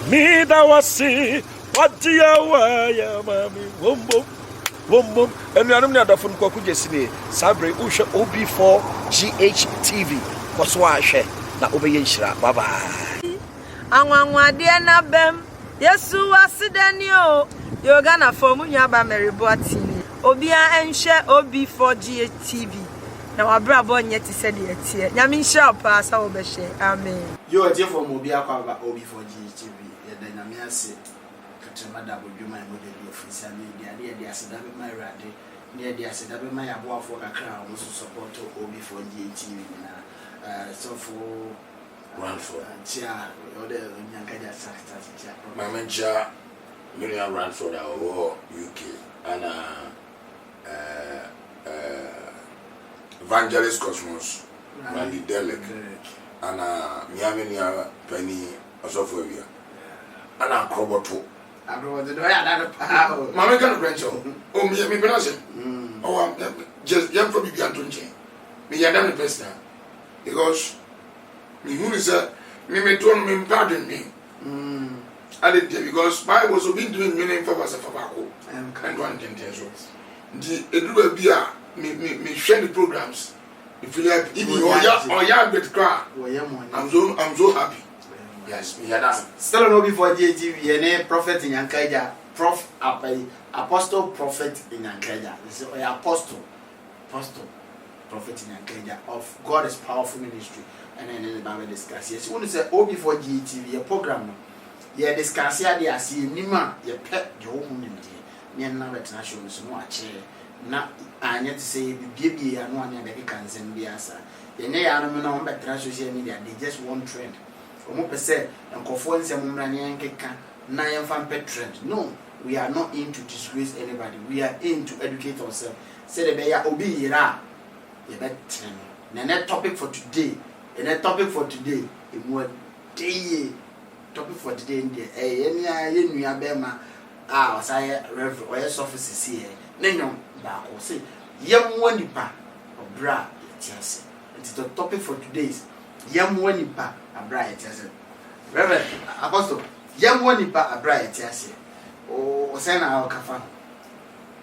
Me that was see what do you wire, mommy? Boom. And you are not the phone call. Could you see Sabre Usha OB4 GHTV? What's why I share? Na obeye nshira. Bye bye. Anwanwa de na bem. Yesu asidani o. Yoga na formu nyaba meriboati. Obia enhwe OB4 GHTV. Na wabrabo nye ti se de etie. Nyame nhira pa sa wo be hye. Amen. Yo etie from obia kwa OB4 GHTV. Ye da nyame ase. Katrema da bodwuma e model official media. De aseda be my rade. De aseda be my aboafo kakra o so support OB4 GHTV na so for Ranford. Chia, other Nyankaja Sakta, My mentor, Miriam Ranford, our UK, and Evangelist Cosmos, Randy Delic, and Miami Penny Osophoria, and I'm Croboto. I don't want to do that. Mamma can grandchild. Oh, me, pronounce Oh, I'm just young from Bibian Tunche. Me, I done the best now. Because me who is me told me pardon me. I did because Bible was been doing many favors of Fabaco and one intentions. The Edua Bia me share the programs. If you like, if you are bit cry, I'm so happy. Yes, we are done. Still on OB4 GHTV, and prophet in Yankaja, apostle prophet in Yankaja. This is apostle, prophet in Yankaja of God is powerful ministry. And then the Bible discuss. Yes, when you say OB4 GHTV, a program, you discuss here, they are seeing Nima, your pet, your own name. Near now, international, so no chair. Now, I need to say, baby, and one year they can send the answer. The nay animal on social media, they just one trend. Omo and conform some money and can nine fan pet trend. No, we are not in to disgrace anybody. We are in to educate ourselves. Say the bear obi ira. You bet. The topic for today. And the topic for today is more day. Topic for today in the any new abema. Was I reverend or offices here? Nenyon back or say, young one nipa or bra, yes. It's the topic for today's young one nipa a bra, yes. Reverend Apostle, young one nipa a bra, yes. Oh, send our kafan.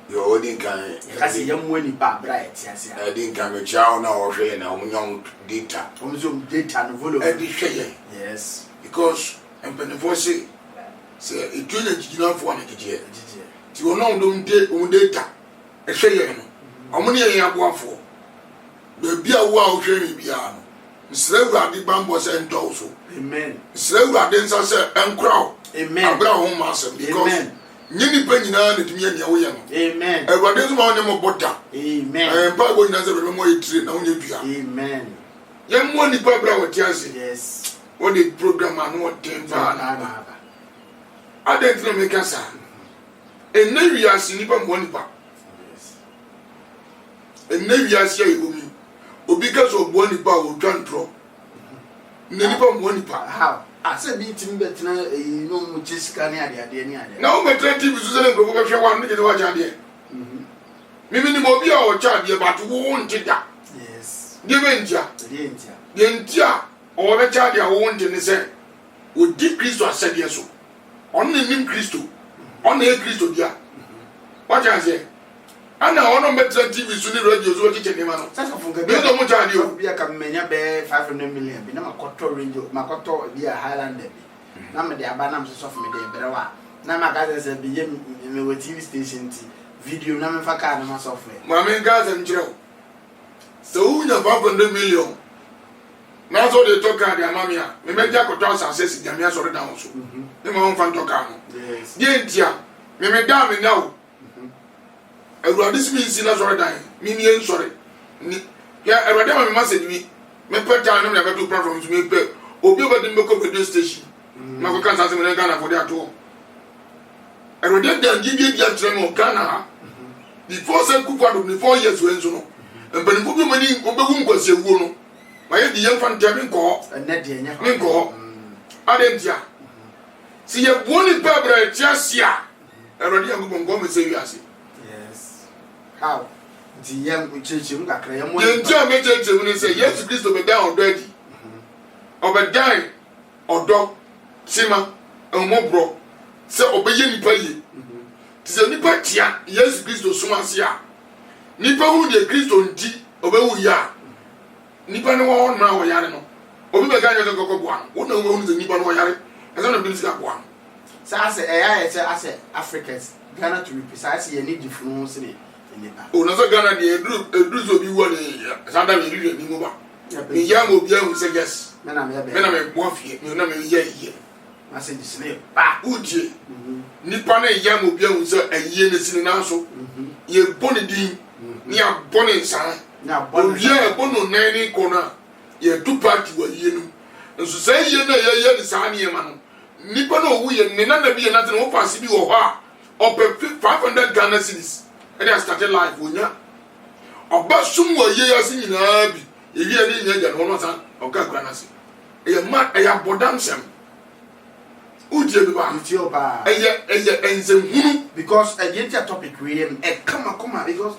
Your holding can see young one nipa bright, yes. I didn't come a chow now or say now young data. Zoom data and volume. Yes. Because I'm penny for say it didn't enough for one year. You know, don't data. A say, how many are you for? The beer wow training piano. Slave at the bamboo and also. Amen. Slave at the answer and crowd. Amen. I brought home master because Nini penny now that me and your amen. I want this morning more butter. Amen. I am probably not a more train only. Amen. Young one, the Pabra with yes. What the program and what 10 I didn't make us. And now we are seeing even one part. And now we are seeing because of one part of John Pro. Never one part. How? I said, beating better, you know, which is canny. Now, my 20 is one minute watch idea. Maybe the mobile or child, but who wanted that? Yes. The entire or the child you wanted to say would decrease to a said yes. Only name Christo. Only Christo, dear. What I say? And I want to make TV soon radio so teaching him. That's a funky. You don't want to be a camania bear 500 million. Be no Makoto range, Makoto be a Highlander. Now, the Abanam soft me there, better. Now, my guys said, be a TV station video, number for car software. My main guys and Joe. So, you have 500 million. Now, so they talk at their mamma. We make Jack or Toss and says, Jamia or down. So, the one fan talk. Yes, dear, we may damn now. This means in us already. Me, sorry. Yeah, I read my message. Me per time, never do platforms. Me pay. Obi over the Moko radio station. Mako can't answer me Ghana for that too. I read them give you the tremor Ghana. Before San Kupa, before years when so. And when you money, Obum was a woman. My the young fan telling call. And that the call. I didn't ya. See, you wanted Barbara just ya. I read them go and say you are. How? The young church, you got clear. The say, yes, Christ will be down already. Or by dying, or dog, Sima, bro se obeye nipa ye ti se nipa tia Yesu Kristo sumasia nipa hu de Kristo nti obewu ya nipa no wo na wo yare no obi be ganya kokko boa wo na wo hu se nipa no wo yare ese na bi sika boa sa se eya ye ase Africans Ghana to be precise ye need different se ne nipa o na so Ghana de edru so bi wo ni sa da mi ri ni mo ba mi ya mo bia hu se yes me na me boa fie me na me ye message sine ba udie nipa na ya mo bia hu se aye ne sine na so ye boni din ni aboni nsan na boni ye bono nani kona ye tu party wa ye nu nso say ye na ye ni sa ne ma no nipa na owu ye ne na bi ye na te no pass bi wo ha op 500 Ghana cedis and I started life wonya oba sum wa ye ase nyina bi ye wi ani nya ja no san oka Ghana se e ma e ya bodam sem udie bi ba utio ba eye enzem hunu because against your topic we come because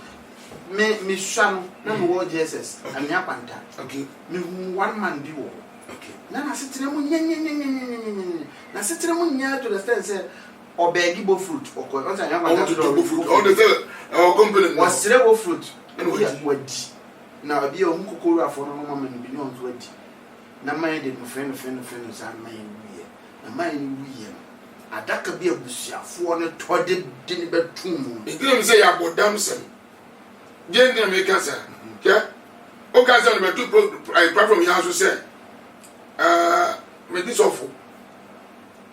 me shano na wo Jesus and ya panta okay me one man bi wo okay na sitere mu nya na sitere mu nya to understand say obegi bo fruit okọ on say ya panta to bo fruit all the our company was sitere bo fruit and we wadi na obi o nkokoro afọ no mama no bi no on wadi na man de no friend sa man na man wiye adaka bi abusuafo no tode de ne betum e gbe say ya bodam sem Jende me kasa. Ke? O kasa no betu platform ya so say me disofo.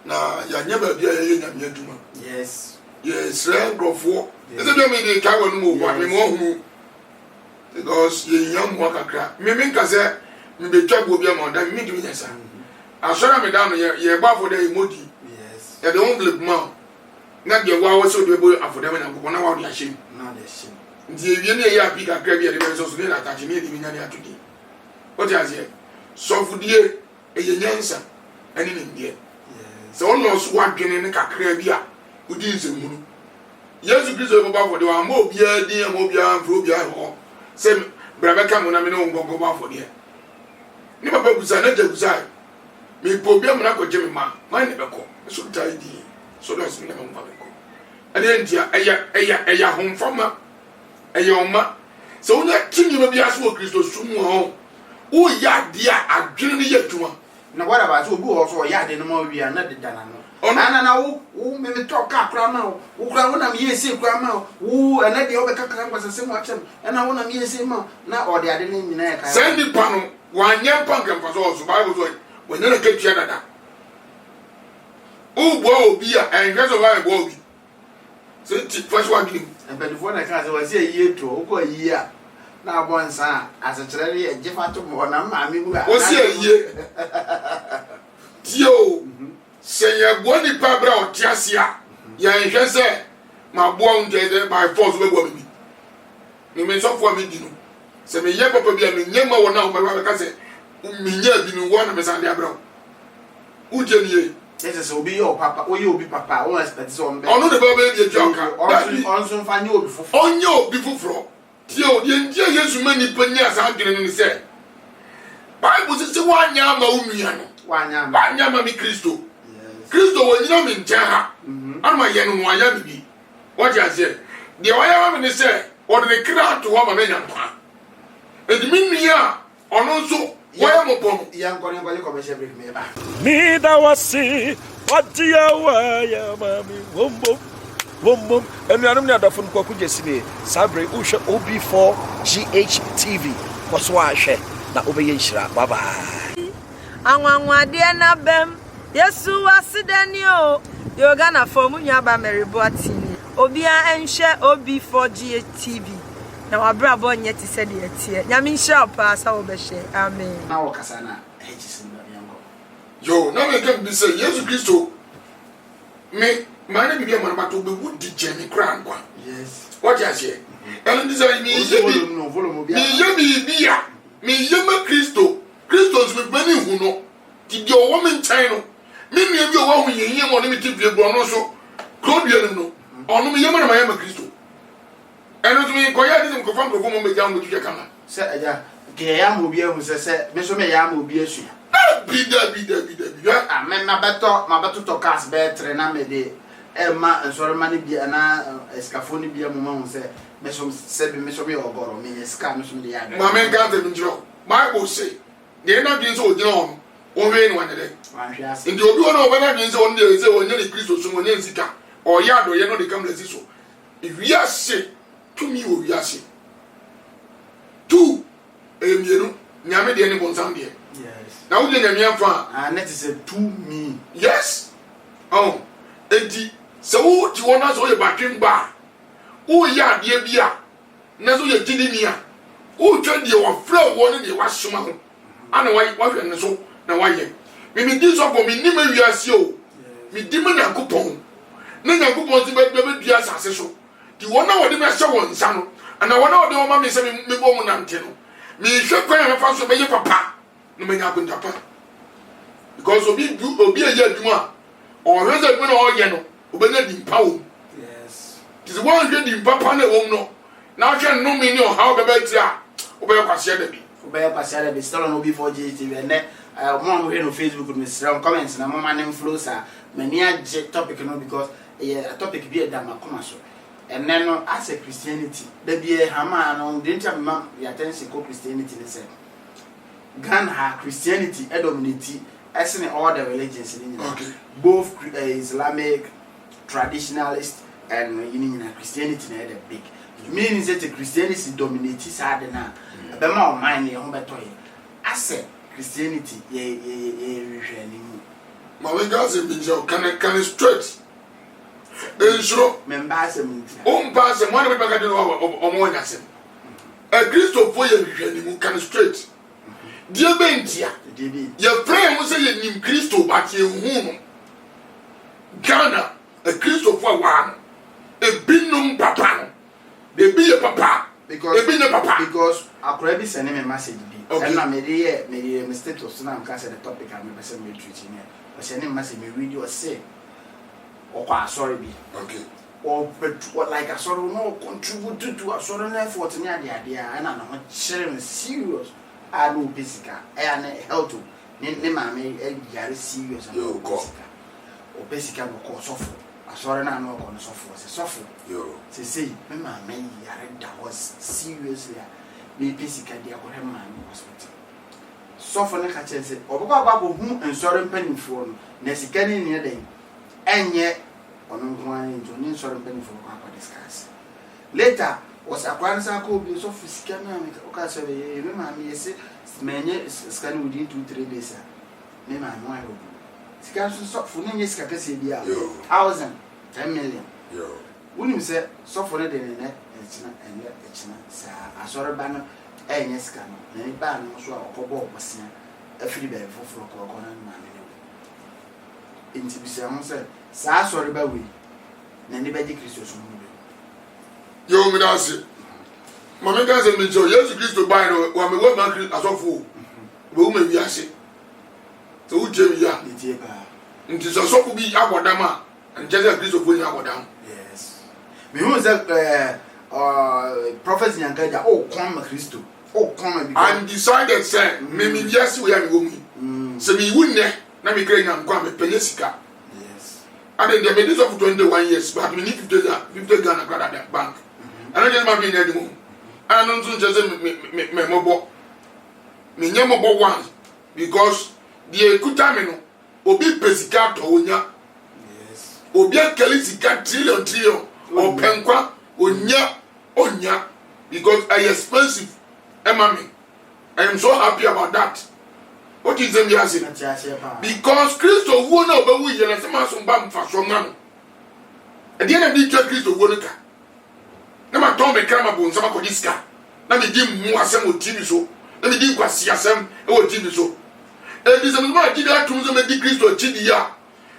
Na ya nya ba bia ye nya me aduma. yes Yes, grofo. Ese do me dey ka wonu mo wa me mo hu. Because ye nya mo kakra. Me kasa me betwa bo bia mo da me di nya sa. Asora me da no ye gba fo da e modi. yes Ya de on blip ma. Na de wa wo so de bo afo da me na ko na wa do ahim. na de shim Ndi ewie ne ya pika kra bia de be so ne na tachi ne di nya ne atudi. What is here? So fudie eye nyansa ani ne ndie. yes So on no so adwene ne kakra bia udi nsemhunu. Yesu Kristo bo ba fo de wa ma obia din ma obia mfro obia ho. Se brabe ka mo na me no ngongo ba fo de. Ni papa gusa na je gusa. Me po bia mo na ko je me ma ne be ko. So tai di. So do se me na mo ba be ko. Ani ntia eya homfama eyoma so una tini ma bia so Kristo sumu ho o ya dia adwene ne yatuma na what about obi wo so ya de no ma wi na de dana no na wo me talk akra ma wo kra wo na me yesi kra ma wo na de wo be kakra ngwa sese mo achem na wo na me yesi ma na o de ade ne nyina ya kai send pa no wa nyam pa nkam pa so Bible so wo nyana ka tua dada o bo obi a enhwe so wa bo obi so ti first one gini ebelifo na ka se wa se yi to wo ko yi a na abonsa asechere ye jefa to mo na ma mi bu a o se yi tio se ye bo ni pa bra o ti asia ya enhwe se ma bo on de by force we bo bi ni me so fo mi dinu se me ye papa bi a me nyema wo na o ba ka se mi nya bi ni wo na me san de abra u je ni yes so obi yo papa o yo obi papa o expect so on be onu de ba be die joka on so fa nyo obi fofo onye obi foforo tio de ndia Yesu mani pani asa adwene ni se Bible say wa nya ma unua no wa nya ma mi Kristo yes Kristo wo nyina mi ntia ha anuma ye no aya bibi what you say de wa ma ni se o de kra to wa ma nya pa edimi nua ono so wa mo pom yan ko commercial break me ba Me that was see what ya waya mami wombo enuanum ne adafo nko ku jesini sabre uhwe OB4 GHTV koso ahwe na obeye nhira bye bye anwanwade na bem Yesu asidani o yoga na fomu nyaba meribo atini obia enhwe OB4 GHTV na wabrabo nye ti se de etie nyame nhira pa sa wo be hye amen na wo kasa na ejisin ba yango yo na me ke bi se Yesu Kristo me mane bibia mo na to be wudi jeni kra nkwa yes what you say and this is me ye bibia me ye ma Kristo so me bani hu no ti de o wo me ntan no me nua bi o wo hu ye mo no me ti bie bro no so klobia no ono me ye ma na ma ye ma Kristo eno to me ko ya dis ko fam ko mo me jam go tuja kama se aja ke ya mo bi ehu se me so me ya mo bi asu Dabi. Ah, my better to cast better na me de Emma and sorry money be ana escafoni be a moment say me some said me some your goro me scam some the yard. My man can't even draw. Bible say, they're not doing so, on one day. In the Obi when I didn't on the say when you Christo, someone else or yard or you know the come let's so. If we are say, to me, we are say. Two, you know, Yammy the anyone sound here. Yes. Now, we didn't have fun. And that is a to me. Yes. Oh, Eddie, so what you want us all about him bar? Oh, yeah, dear beer. Nazo ye Gidinia. Oh, trade your flow one in the washroom. I know why and so now why. Maybe this up for me, Nimmer, you are so. Me demon and coupon. Nina coupons to be the assassin. The one hour the master one, son. And I want all the woman is saying me woman and tell. Me should pray and fast obey your papa. No man happen to papa. Because of you will be a year to or rather when all yellow, obey the power. Yes. Tis one good in papa and won't know. Now can no meaning of how the beds are. Obey a passion. Obey a passion be still on before GTV and then mom here on Facebook with Mr. Comments and my name flows are many topic because a topic be a dama commercial. And then as a Christianity, there be a hammer and didn't have mom the attention called Christianity. They said Ghana Christianity, dominate as in all the religions in India. Okay. Both Islamic, traditionalist, and Christianity are big. Meaning that Christianity dominates sad now. But more mind your home toy. I said Christianity, My way guys have been can straight. So, members pass and one of the back of one as him. A Christo for you can straight. Dear Bentia, your prayer was saying in Christo, but you whom Ghana, a Christo for one, a binum papa, they be a papa, because a papa, because I could be sending a message. And I made a mistake of some cancer the topic I remember sending treating it, but sending a message, read or say, or sorry be. Okay. Or like a sort of no contribute to a sort of effort near the idea, and I'm not sharing serious. I know Pesica, and help to name my very serious and no Pesica. Or Pesica will call software. I saw an animal on the software, software. They say, Mamma, that was seriously. Me Pesica, dear, what her man hospital. Software catches it, or go back whom and sorry penny for Nessican near day. And yet, on one into sorry penny for Papa discuss. Later, was a grandson called be so physical. Okay, so remember me, say, many scan within 2-3 days. Name I know. Scarce stop for many scarcity, 1,000, 10 million. When you say so for the net, it's not, and it's not, sir. I saw a banner, and yes, can any ban also a couple of us a free bed for 4 o'clock on man. Into the sound said, Sir, sorry by we. Anybody Christus. Yo, me that's it. Mamma can't say me so. Yes, Christo buy no. When me work man as of fool. But who may be asking? So who tell me ya? It is a so could be Abodama and just a Christo for Abodam. Yes. Me who is that prophet in Ankaja? Oh, come Christo. Oh, come and decided, say, maybe yes, we are going. So me wouldn't. Now me crying and come Penesika. Yes. And then the medals of 21 years, but we need to take that 50 Ghana credit at that bank. And I just might be in the moon. I don't just me mobile. Me nyamo one because the ekutamino obi pesika to onya. Yes. Obi akeli sika trillion or penkwa onya because I expensive. Emami, I am so happy about that. What is them yasing? Because Christo won over we and some some bam for some man. At the end of the day, Christo won it. Nama Tom Beckham some of this car. Let me give more some TV so. Let me give Quasiasem or TV so. And this is what I did that to the Christo Chidia.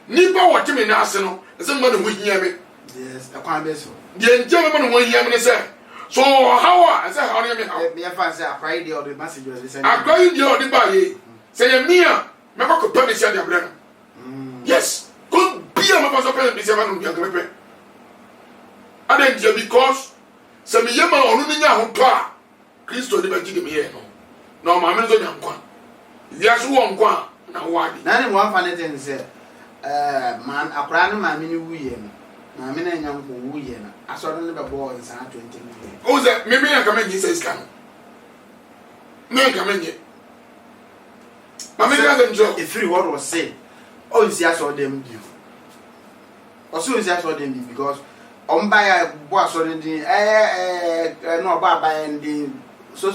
Nipa what him in Arsenal, and someone who hear me. Yes, I can't be so. The gentleman who hear me say. So how I say how do you mean? Me fancy I cried the other messages. I cried the other by say Mia, me ko pe me sia dia brand. Yes, go be a me pass up me sia man no dia pe. And then because say me yema onu ni nya ho to a Christo de ba gide me here no. No ma me so nya nkwa. Yes, one qua. Now, why? None one funny thing say, man, a crown my mini wooyen. My mini young wooyen. I saw the boy in San 20 million. Oh, that maybe I come in, he says, come. No, come in yet. Mammy doesn't joke. If free word was said, oh, you see, I saw them do. Also, I saw them do because on by a boss or the no by and the so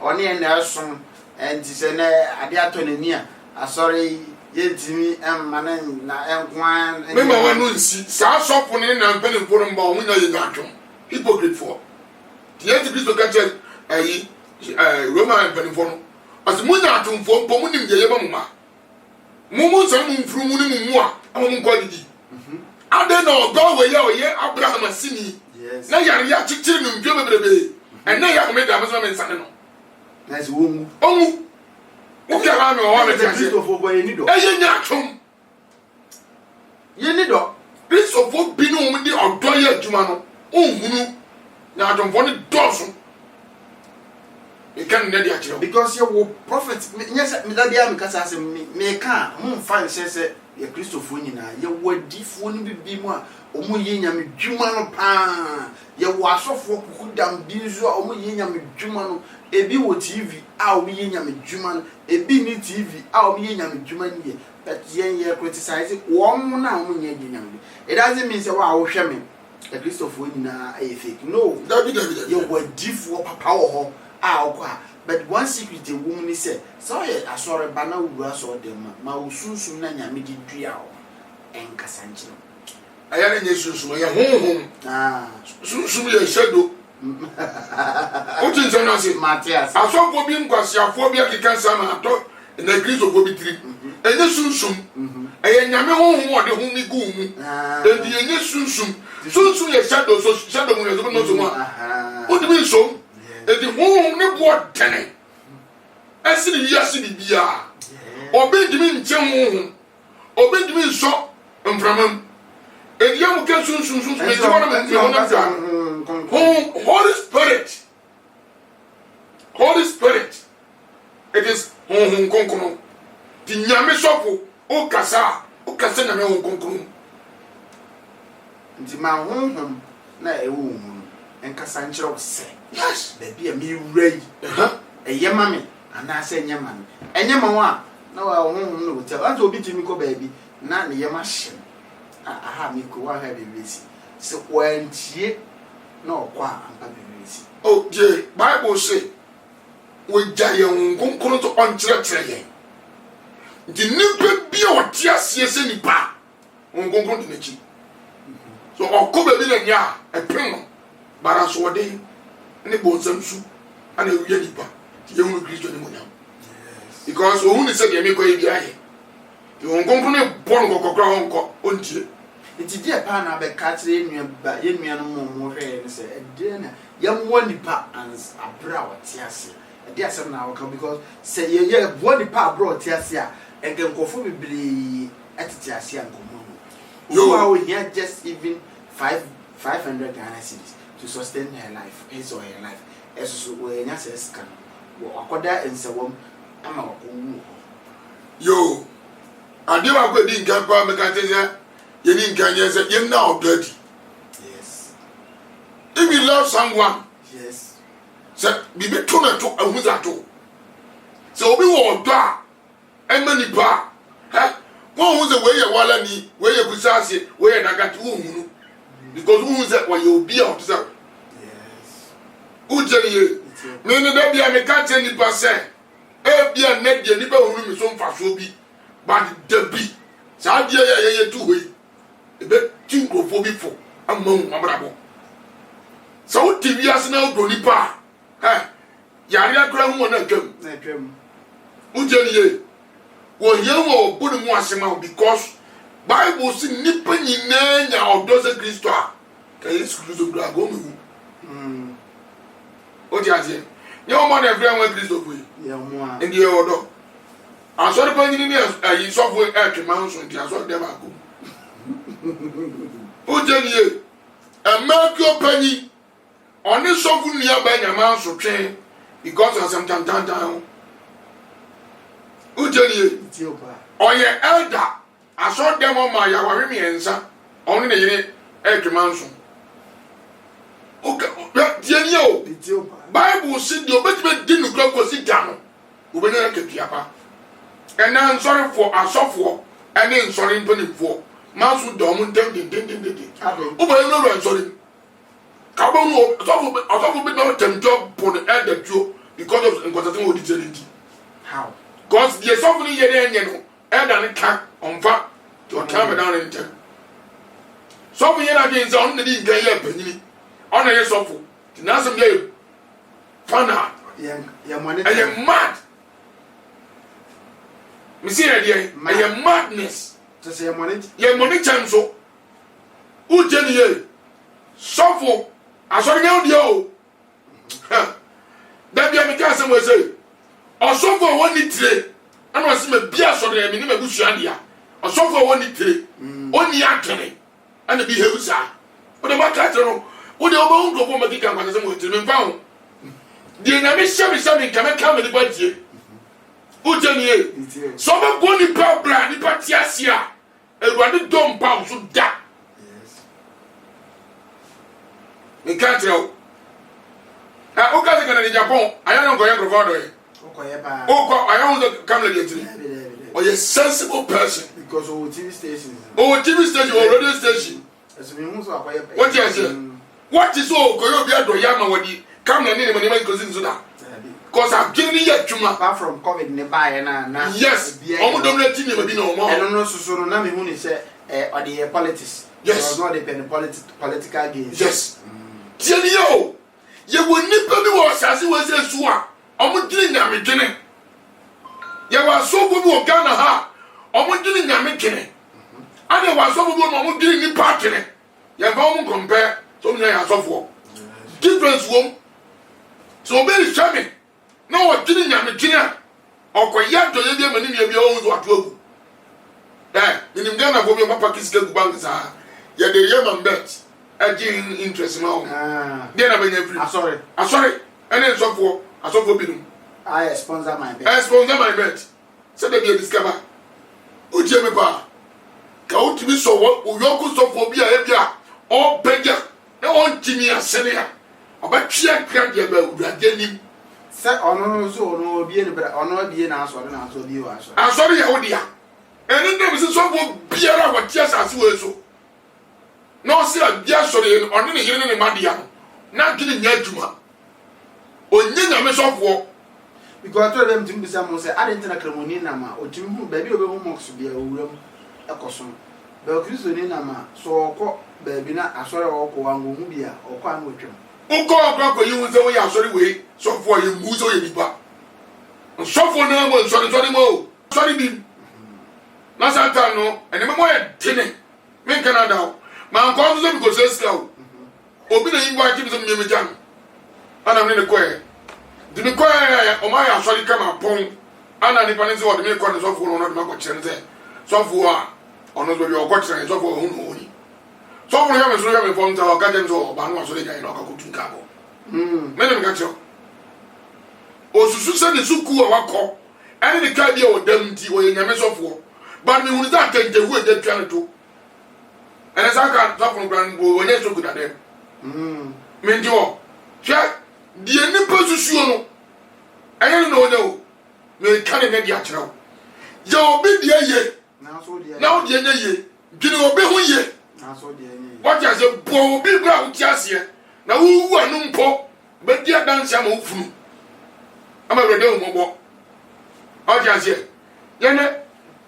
on the end some and it's an idea to near. I sorry, yet to me and man and one. Remember when we see South Sopon and Penny for them, but we know you're not hypocrite for. The anti Christ catch a Roman and Penny for as Munatum for Pomunim de Yamma. Mumu some from Munimua, among quality. I don't know, go away, Abraham Assini. Yes. Now you're chicken and Jumble, and now you have made a Muslim and Sanano. That's womb. Oh, okay, I'm a woman. You need to. This of what Bino with the Audoya Jumano. Oh, now I don't want it dozen. You can't let it because you prophet. Yes, because I say, me can't find says. Ye Christopher nyina ye wadifo ni bibimwa omo ye nyame dwuma no pa ye wasofo kukudam bizo omo ye nyame dwuma no ebi wo TV a omo ye nyame dwuma no ebi ni TV a omo ye nyame dwuma ni but ye criticize won na omo ye nyame it doesn't mean say wa wo hwe me ye Christopher nyina e fake no ye wadifo papa wo ho a okwa. But one secret the woman is said, sorry, I saw a banner was or them, Mausun Nanya did Driao and Cassancho. I had a Jesus, my home. Ah, soon be a shadow. What is an answer, Matthias? I saw Bobin Quasia phobia Kansama in the Greece of Bobby Tree. And the soon, and Yammy home or the homey goom, and the soon, soon a shadow, so shadow when I don't know. What do you mean so? And the home ne board tenant. I see the Yassi Bia. Or Benjamin Jam, or Benjamin Shop, and from him. And young can soon make one Holy Spirit. Holy Spirit. It is home conqueror. The Yami Sopo, O Casa, O Casana home conqueror. The my home, na a woman, and Cassancho say. Yes, baby, a me ready. A yammy, and I say yaman. And yamawa, no, I won't tell. I told me go baby, not the yamashin. I have me go have a busy. So when she no qua and busy. Oh, dear, Bible say, with Jayon Goncono to unchurch. The new be or tears, yes, any pa on Goncono to the cheek. So I'll come a million ya, a pin, but I saw a day. Ne bon samsu ana wiye nipa ti ye hu Kristo ni monyam because ohun se de me ko e bia ye ti won konko ne bon kokokra honko ontie enti die pa na be ka kire nua ba ye nua no mo hwe ne se e de na ye mo nipa ans abra wati ase e de asem na wo because se ye bo nipa abra wati ase a e gen kofo bibli atiti ase ankomo no you are here just even 500 Ghana cedis to sustain her life, his or her life. As so when I says can Wakoda and so on. Yo, I never go in Campa Mecatia, you didn't can you say you're now dirty. Yes. If you love someone, yes. So be between to a wizard. So we will die and many bar. Huh? One who's away a wallani, where you could say, where I got to because who's that when you'll be out to yes. Who tell you? Meaning that be a can't tell you per se. Be a net, the neighbor who is on fast will be, but the be. So, dear, two way. A bit too go for before among Mabrabo. So, TV has now Bronipa. Eh? Yaria Crown won't come. Who tell you? Well, you will put him once because. Bible si nipa nyina or does Kristo a ka Yesu Kristo bra go mu o ti aje ye o mo na every one Kristo boy ye mo a ndi e odo asori pa nyini ni ayi sofo e twema so ndi asori dem ago o je ni e amakio pani oni sofo nua ba nyama so twen because of some tan ujeni Ethiopia. oye elder aso dem ma ya ware miensa onu ne yire edwumanso oka tieni o Ethiopia. Bible si di obetime di nukra ko si dano obenya ketuapa ena nsori for asofo ene nsori mpanimfo maso dom ndendendendende obaye no nsori ka bo no asofo be no temjo pon elder tuo because of nkotatin oditerenti. How? Because the asofo ni yere enye no elder ne ka onfa to calm down in time. Sofo yere again say on the ngan ye panyini on ye sofo tinasem ye fana Yeah, money. and you're mad. Me see idea, and you're madness. To say money. You're money chanso. Who tell you? Suffer. I saw you dio. That be a mechanism we say. Or suffer one it today. And was me beer so the minimum bushandia. Or suffer one it today. Only actually. And the behavior. But the matter, what the own go for my dick and what is found. The enemy shame can come with the budget. Who tell you? So I'm going to power brand, the Patiasia, and run the dumb pounds to that. Yes. We can't tell. Now, okay, going to Japan. I don't go to provide. Oh, I don't come again. Or a sensible person. Because of TV stations. Oh, TV station or radio station. What you say? What is all Koyobia do Yama when he come and name and cousins to that? Because I've given you yet to my Apart from COVID nearby and yes, almost don't let you be no more. I don't know so Nami Huni said or the politics. Yes, not depend political games. yes. Tell you, you will nip me was as he was a swa. I'm doing a beginning. You are so good with Ghana ha. I'm doing a beginning. And there was so good I'm doing the party. You have all compare so many as of war. Difference womb. So very shaming. No one didn't have a dinner. Or quite young to the demon in your own what will. Eh, in Ghana, for your papa kiss good banks are. Yet the young bet. A gene interest now. Then I been every. I'm sorry. I'm sorry. And then so for. I saw for bidding. I sponsor my bet. I sponsor my bet. Said they discover. Who Jimmy Bar? Count to be so what? We all could stop for be a heavier. All beggar. No one Jimmy and Senia. About Chia Grand Yabel, Radeni. Set on so no be any better or no be an answer and answer you answer. I'm sorry, how dear. And then there was some beer what tears as well so. No, sir, dear, sorry, or any hearing in Madia. Not getting near to her. Or near a mess of war. Because I told them to be someone say, I didn't take a money or to baby over homeworks to be a room a custom. But Christian Nama, so baby not a sorry or Coambia or Quan with him. Uncle Uncle, you will say, we are sorry, way, so for you, Muzo Yiba. And so for no one, sorry more. Sorry, be. Masatano, and the more tinning. Men Canada. My uncle is because they're slow. Open the invite him to Mimijan. And I'm in the choir. The choir, or my sorry come upon. And I depend on the make one is off for one of my questions. So for on your question is off for whom. So we have a story from our guardians or Banu so they can knock out to Cabo. Many got you. O Susan is Suku or Wako, and the cardio or Demty or in a mess of war. But we will not take the word they can do. And as I can't talk from Grand, when you're so good at them. Mendio, check the any position. I don't know. May carry me the actual. You'll be the ye. Now the ye. Get your baby ye. What is a poor big brown just here? Now, who are no poor, but dear dance I'm off. I'm a redo more. How just here? Yana,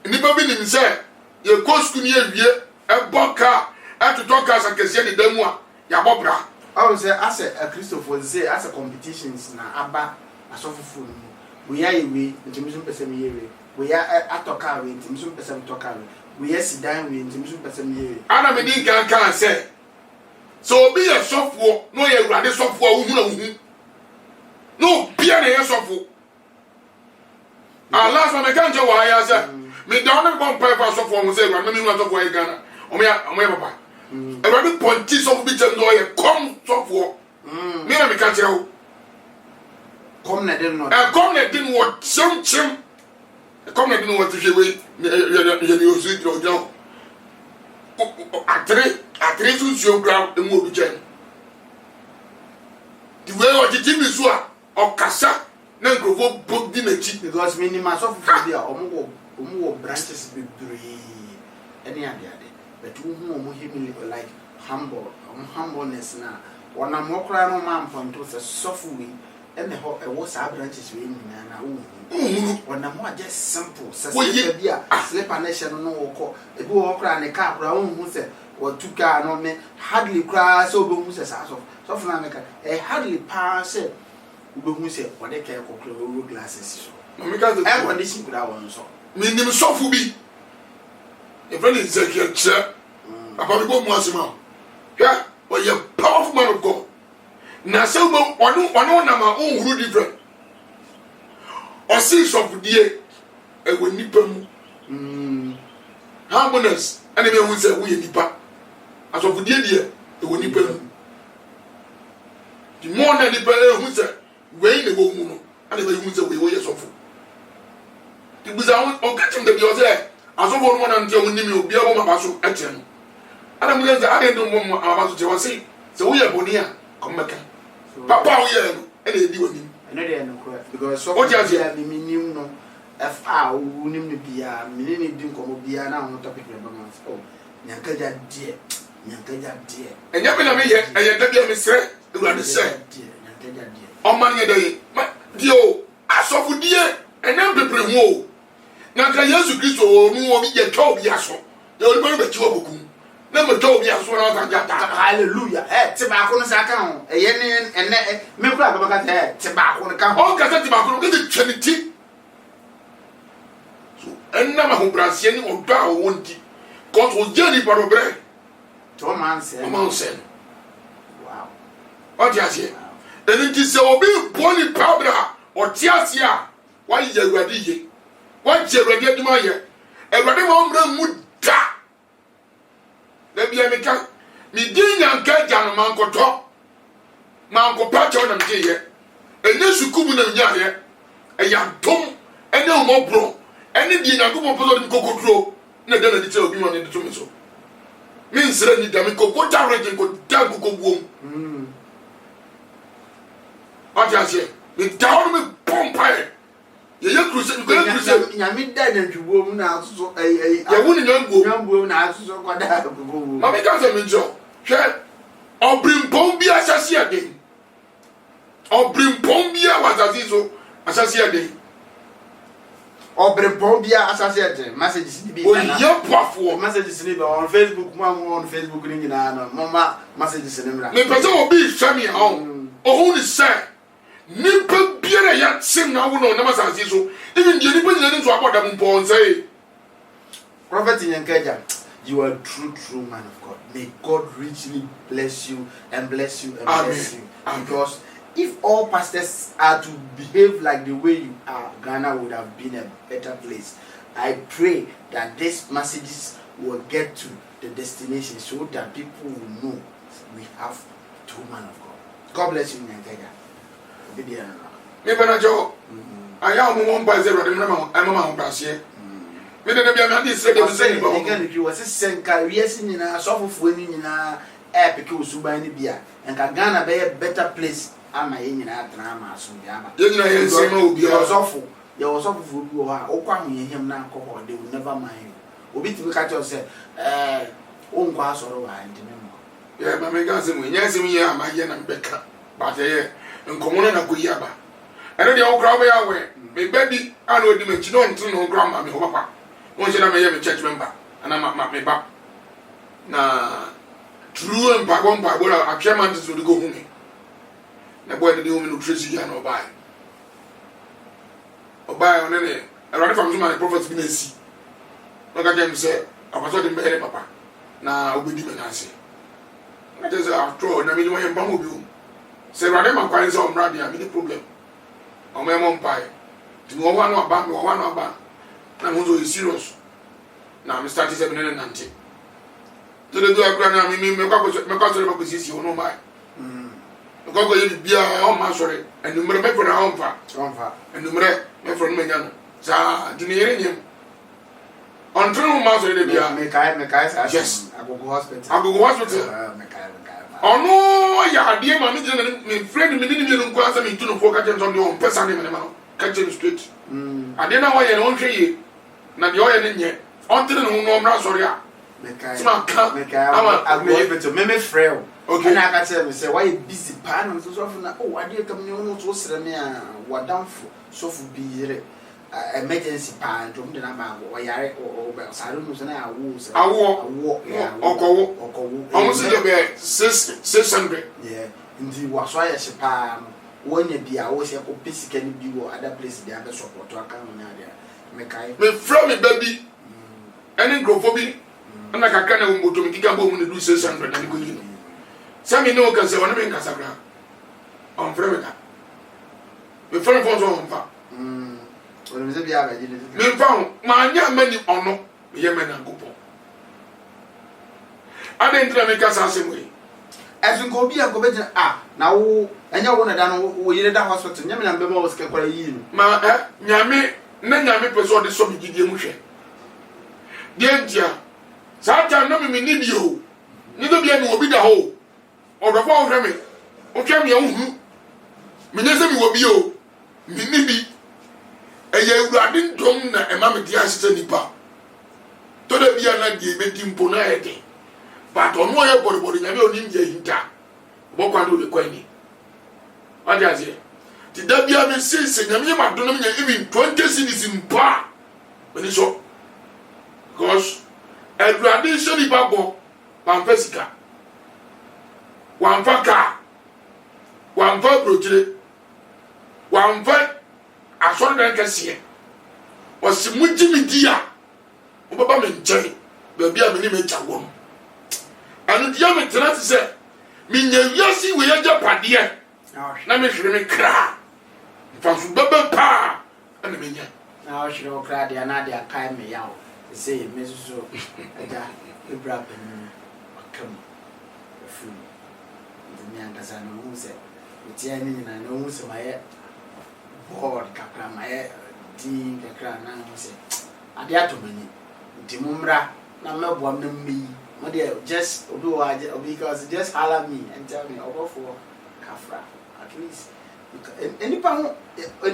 never been himself. Your cost to near here, a boca, and to talk as I can say the demo. Yabobra. I would say, as a Christopher say, as a competitions now, Abba, a soft food. We are away, the Timson Pesami. We are at Tokawi, Timson Pesam Tokawi. We are sit down with Timson Pesami. Anna Medin can say. So be a software, no, you're rather software. No, be a software. Our last one, I can't tell why I said, me down compare for software, was saying, I'm not of way Ghana. Oh, me, papa. A rather pontis of bitch and lawyer, come software. Me, I can't tell. Come, I didn't know. And come, I didn't want some chim. come na no what to we you see you atre so so ground emu obi chen the way what you me so a okasa na nkrofo book di na chi because minimum so for dia omo branches be bree any ade but who omo him like humbleness na wana mo kra no man point to suffer we and the ho e wo sa branches we nyina na wo wana mo just simple se bia slipper nation no wo ko e bi wo kra ne ka kra wo hu se wo tuka no me hardly kra so bo hu se sa so na me ka e hardly pass se wo hu se wo de ka ko kra wo glasses so no me ka e condition kra won so me nim suffer bi e friend Ezekiel che papa bi go mu asema yeah or you powerful man of God na se wo ono na ma unhuru different or six of die e wo nipa mu harmonious and me won say wo ye nipa as of die e wo nipa mu the more na nipa e hu say we ne wo mu no and me hu say we wo ye sofo the buza on catch him the be say as of one na ntia woni mi obi a wo ma ba so eche no ana mu say ade ndo mo ma ba so che wo say wo ye boni a komeka papa wo ye no e na edi woni no dey no correct because so what you say me nim no fa wo nim no bia me ne di nkomo bia na ho topic me bama oh nyankaja die enya me na me ye enya da bia me sre ewurade se nyankaja die o man ye dey dio asofu die enya bebre hu o nyanka Yesu Kristo o mu o bi je twa obi aso ye o be be chiwo boku na me twa obi aso na ka jata hallelujah ti ba ko no sa kan ho eye ne ene me kura ba ka ti ba ko no kan ho ka ti ba ko no ke ti twenty so enna ma ho bransie ni o da o wonti cause o je ni parobre to man say wow o ti ase eni ti se obi boni pabra o ti ase a wa ye awurade ye wa je awurade aduma ye awurade mo mra mu da na bia me ka mi din nyanka ja no manko pa cho na mje ye ene sukubu na nya ye e ya dom ene o mo bro ene di na gobo pozo ni kokotro na da na di che obi mo ni to me so mi nsere ni da mi kokota rege ko da gogobuom aja se mi down me pompa ye crusade ko crusade nyame da na twuom na aso ye woni nyambuom na aso ko da gogobuom ma mi ka se mi jo hwe obrimpom bi asase ade obrimpom bi awazase so asase ade obrimpom bi asase ade messages ni bi na o ye pafo messages ni be on Facebook on Facebook ni na no mama messages ni mra me pese obi hwami o hu ni say nipa biara ya sim na wo no na masase so even the nipa nyina ni so aboda mpon say prophet Nyankaja, you are true man of God. May God richly bless you and bless you and Amen. bless you. Because if all pastors are to behave like the way you are, Ghana would have been a better place. I pray that these messages will get to the destination so that people will know we have true man of God. God bless you, Nyankaja. Me banajo aya mo mo mpa ze rode me ma mama ho brasie me de bia me ade sre de se ni ba ho ngan ki wose senka wiase nyina sofofuo ni nyina epike osuban ni bia enka Ghana be better place ama ye nyina atena ama so bia ama ye nyina ye se ma obi osofo ye osofofuo bi ho a okwa ho ye hem na akoko they will never mind obi ti be ka cho se onkwa asoro wa ndime mo ye ma me ga se mo nya se mi ye ama ye na mbeka ba ye nkomono na koyi aba ene de okra ba ya we me bedi ana odi me chino ntun no grandma me ho papa won se na me ye me church member ana ma me ba na true and pagon pagola atweman so de go hu me na boy de hu me no tracy ya no bai obai one ne erade fam so ma prophet bi na si no ga dem se abaso de mbere papa na obedi me na se na je se after na me ni mo ye mba mo bi se rade ma kwan se omra dia me problem o me mo mpai ti mo wa no aba na mo so serious na me start se me ne nante to de do akra na me kwa so le ba ko sisi o no mai ko ye bia o ma sore enumere me fo na onfa enumere me fo no me nya no Sa di ne yere nyem. Ontro ma so de bia. Me kai sa. Yes. Agogo hospital. Agogo hospital. Me kai. Ono ya ade ma me je me friend me ni me nko asa me tuno fo ka je nso de on pesa ne me ma no. Ka je straight. Ade na wo ye ne won hwe ye. Na de wo ye ne nye. Ontre ne ho no mra sori a. Me kai. Ama agogo hospital me frɛ. Okay. Na aka tell me say why you busy pa no so for na oh ade kam ne ho so sere me a wadamfo so fu bi yere emergency pa ntom de na ma wo yare o sare no so na awo okowo almost the be 600 yeah ndi waso ya she pa wonya bia wo se ko pesika ni bi wo other place dia be support aka no nya dia me kai me from me baby any grofo na kakra na wo moto me kika bo mu ne do 600 na ko yi Sami no can say, one man Casabra on Fremega. The phone phones on fa. When we be average, Me found my young many or no, Yemen and Gopo. I didn't try make us the same way. As you go be a go better. Now, and you want to done we in the hospital. Yaman and Bemo was quite you. Ma, Yame, Nanyame persuade the Somi Gidemushe. Dear dear, Satan, no me need you. Neither be able to be the whole. Or the phone from me. Okay, me own. Minesa mi wobi o. Mini bi. Eye urade ndom na ema me dia sese nipa. To da bia na die be dimpo na ede. But ono ye bori nyame oni nje hinta. Bo kwando le kwani. Aja ze. Ti da bia me sese nyame ma do na me even 20 cedis mpa. Beni so. Because urade so ni babo. Pampesika. Wamfa ka wamfa brojire wamfa asoro dan kese osimujimi dia obaba me nche ba bia me ni me chawo anu dia me tena ti se me nya wiasi we ya japade na me hwere me kra fansu baba pa ana me nya na o hwere o kra dia na dia kai me yawo say me so aja ibra penu akam fu me angasa no hu se utia ni na no hu se maye board kakra maye din kakra na hu se ade atomani nti mumra na mebo am na mi mo de just obi wa because just holler me and tell me over for kafra at least any pa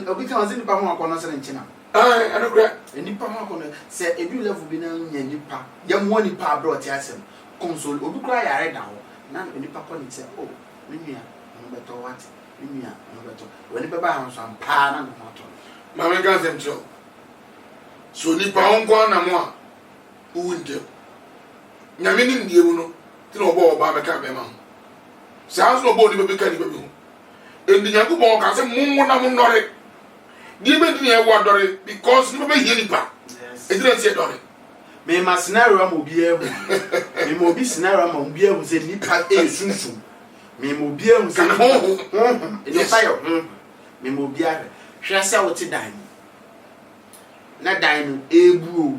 obi kan se ni pa mo akono se nchina anokra any pa mo akono se edu level bi na nya ni pa ya mo ni pa bro ti asem console obi kra yare da ho na ni pa ko ni se oh minua no beto what minua no beto when beba han so ampa na no to ma me ga sem tro so ni pa onko na mo a uwunde nyame ni ndie mu no ti no obo oba me ka be ma sa so obo ni be ka ni be hu endi nyaku bo ka se mummu na mu nore di be di e wo dore because ni be hie ni pa e dire ti e dore me ma scenario am obi ehu me mo bi scenario am obi ehu se ni pa e sunsun me mo bi ehu se e fa yo me mo bi are hwe se wo ti dan na dan no ebu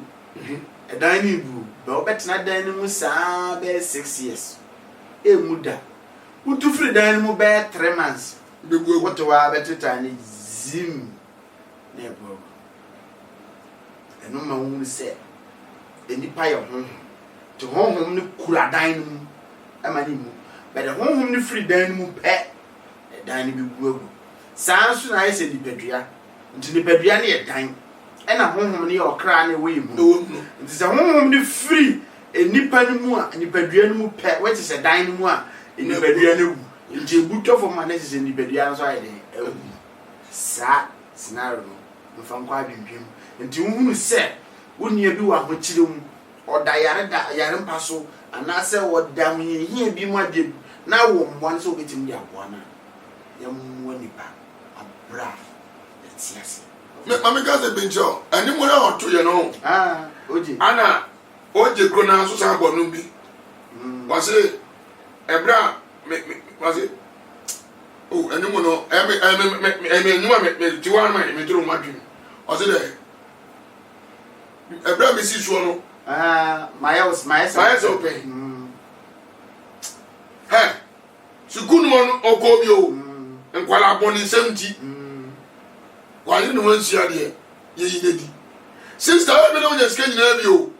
e dan ni bu be obetena dan ni mu saa be 6 years e muda utu free dan ni mu be 3 months be go woto wa beteta ni zim na ebo eno ma wu se enipa ye ho to honhom ni kura dan ni mu ama ni mu be de honhom ni free dan ni mu pe dan ni bi guagu sansu na ye se nipadua nti nipadua ne ye dan ena honhom ni okra ne we mu nti se honhom ni free enipa ni mu a nipadua ni mu pe we ti se dan ni mu a nipadua ne wu nti buto for man se nipadua no so aye de sa scenario no fa nkwa bibim nti uhunu se wonia bi wa ho kire mu oda yare mpa so anase woda hie bi mu ade na wo mwan so betim dia boana ya mu nipa abra etiase mama gaze benjo ani mo na oto ye no oje ana oje krona so sa bonu bi wase ebra wase oh ani mo no eme nyuma me tiwa na me turu madwin wase de ebra me si so no my open he sukunu mo okobi o nkwala boni 70 wali no wansia de ye yedi sister we no nya sika nyina bi o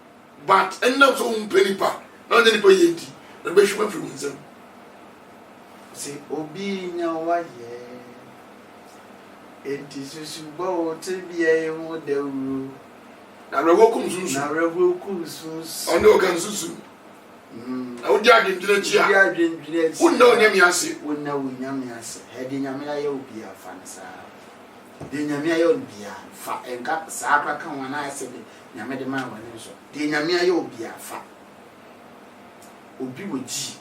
but ennam so mpeni pa na nya nipa yedi na be hwema firi nsem si obi nya wa ye enti susu bo te bia mu dawru na rewo kum susu na rewo kum susu ono kan susu na wo dia dindire chia dia dindire chia wonna onyame ase wonna onyame ase hedi nyame aye obi afa nsa de nyame aye obi afa enka saakra kan wana ase de nyame de ma wane so de nyame aye obi afa obi woji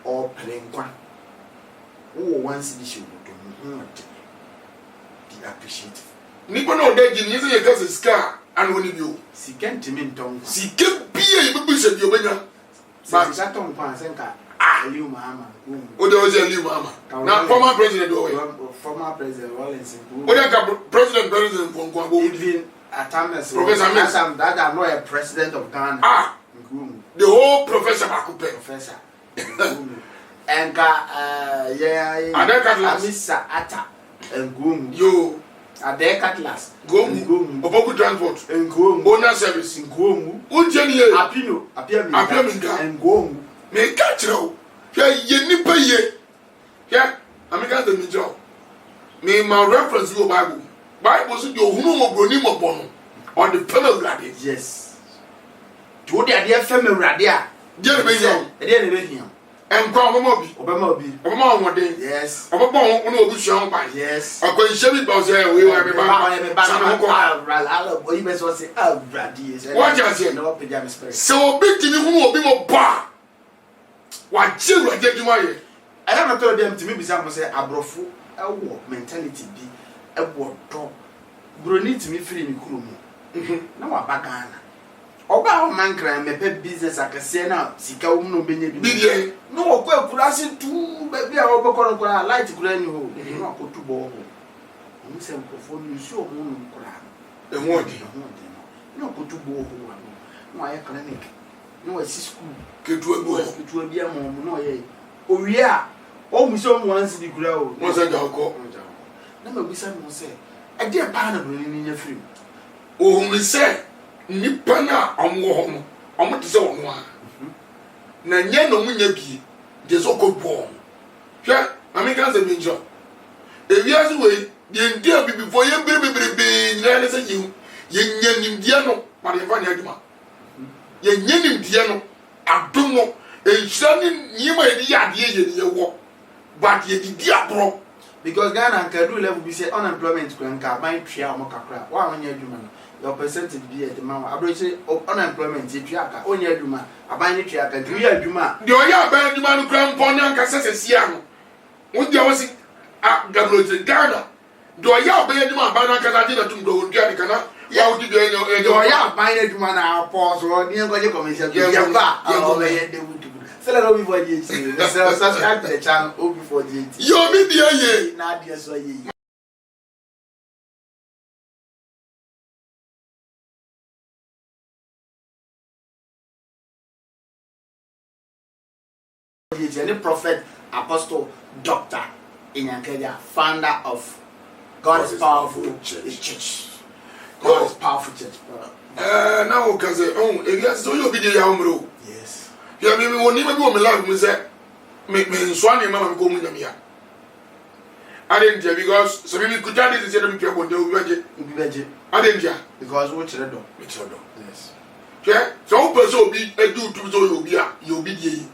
o plenkwa wo wansi di shodo to ho be appreciative nipa na odaji ni se ye kase sika anu ni bio sika ntimi nton sika bia ye bibi se bio benya ba sika ton kwa senka Aliu Mahama o de o je Aliu Mahama na former president o we former president Rawlings o de ka president for go even Atames Professor Miss that I'm not a president of Ghana the whole professor Bakupe professor and yeah Amisa Ata and yo Ade Catlas Gomu Opoku transport and Gomu owner service in Gomu unjeni ye Apino Apia and Gomu me ka kiro ya ye nipa ye ya amika the mijo me my reference you Bible so the ohunu mo broni mo bono on the fellow grade yes to the ade fam urade a je be yo ade ne be hiam enkwa obi obama wonde yes obaba won obi hwan ba yes akwanhye bi ba say we we ba sana ko ala boy be so say urade is what you say no pejam spirit so obi tini hu obi mo ba wa je urade djuma ye I am not told them to me be some say abrofo ewo mentality bi ebo do broni to me free mi kuro mu na wa bagana oba o man kran me pe business akase na sika wo no benye bi bidie no wo kwa kurase tu bi a wo bokoro kura light kura ni ho no akotu bo ho mu se mkofo ni su o mu no kura ehun odi no akotu bo ho wa no aye clinic no wa si school ketu egu ketu abi am no ye owie a o mu so mu wansi di kura o mo se ja ko na ma bisa no se e de pa na broni ni nya free ohun mi se nipa na omwo ho no omo te se wono a na nya no munya bi de so ko bo hwe amika ze mi njo ewiase we de ndia bibifo ye berebere nyina ne se yihu ye nya nimdia no ma de fa ne aduma ye nya nimdia no adom no enhira ni nyima ye di ade ye ye wo but ye di abro because Ghana can do level be say unemployment can ban tria o kakra wa anya adwuma no your percentage be at the man abro say unemployment e tria ka onya adwuma aban ni tria ka du ya adwuma de oya aban adwuma no kra mpon na nka sesesia no wo dia wasi a gabrote Ghana de oya aban adwuma aban na nka na tum do ndia ni kana ya wo di de de oya aban adwuma na pause ro ni nko je commercial ya ba o be ye de wudu sell it before the subscribe to the channel before the yo mi dia ye na dia so ye the prophet apostle doctor Inyankeja, founder of God is powerful church. God is powerful church. Now we can say so you be the umro yes ya me woni ma bi o me life me say me nso ani mama ko mu nyamia adentia because so me could tell this say them pia bonde obi beje adentia because we chere do yes yeah so o person obi edu tu so obi a you obi die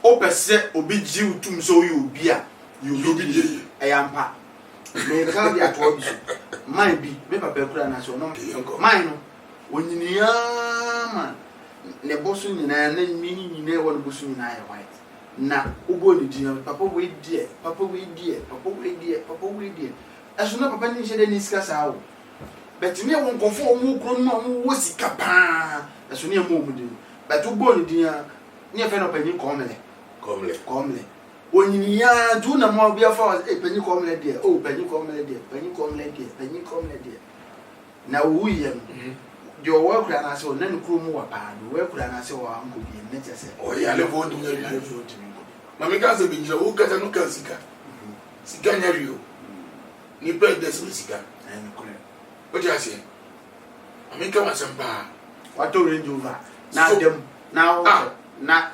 o person obi ji utum so you obi a you obi die eyampa me ka bi ato bi so man bi me papa kura na so no man no onyiniya man ne bosu nyina na mini nyina won bosu nyina ya white na ugo ni dia papa we die aso na papa ni shede ni sika sa wo but me won konfo omu kro no omu wo sika pa aso ne mu di but ugo ni dia ni e fe no panyi komle onyiniya du na mo bia fa panyi komle dia o panyi komle dia na wo yem yo work na so na nkuru mu wa pa do work na so wa anko bi ne chese o ya le vote ni le vote ni mama ka se bi njira o kata no kan sika nya rio ni president so sika en kure What you say? I mean, come on, some bar. What to Range Rover? Now So- them now na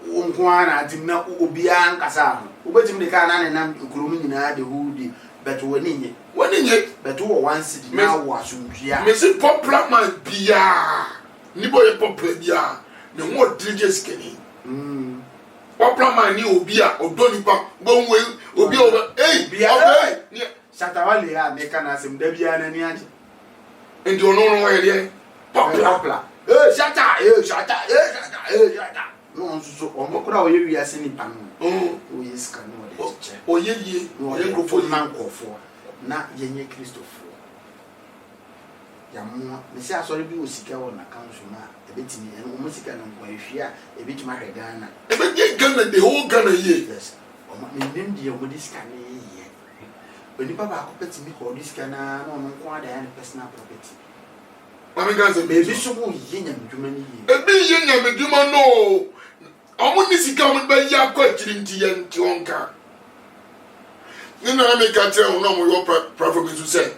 unkwana timna ubia nkasa ubetim de ka na nam nkurum nyina de hudi but woni nye What in it? but wo one city na wo asumdua Messi popular man, Bia. Nibo popular, Bia. No more drinks, Kenny. Popular man, ni Obia, Odonipa, one way, Obia over. Hey, Bia. Bia. Shatawale ya meka na sim de bia na ni age And you know where they popular. popla shata no so omokura oye wiase ni panu o yes kan no de che Oye, no oye, ye go ko for man kofo na yenye Christopher ya mo me se asori bi osika wo na kanso na ebetimi en o musika no kwa ehwia ebetimi ahwe Ghana If you Ghana, the whole Ghana here. yes o ma me nim die o disika na ye onipa ba ko petimi ko disika na no no ko ada ya personal property I mean, guys, ebi so mo ye nya medwuma ni ye ebi ye nya meduma no. Omo ni sika mo ba ya kwa chirinti ye nti onka. Ni na me ka tell no mo your prophet be to say.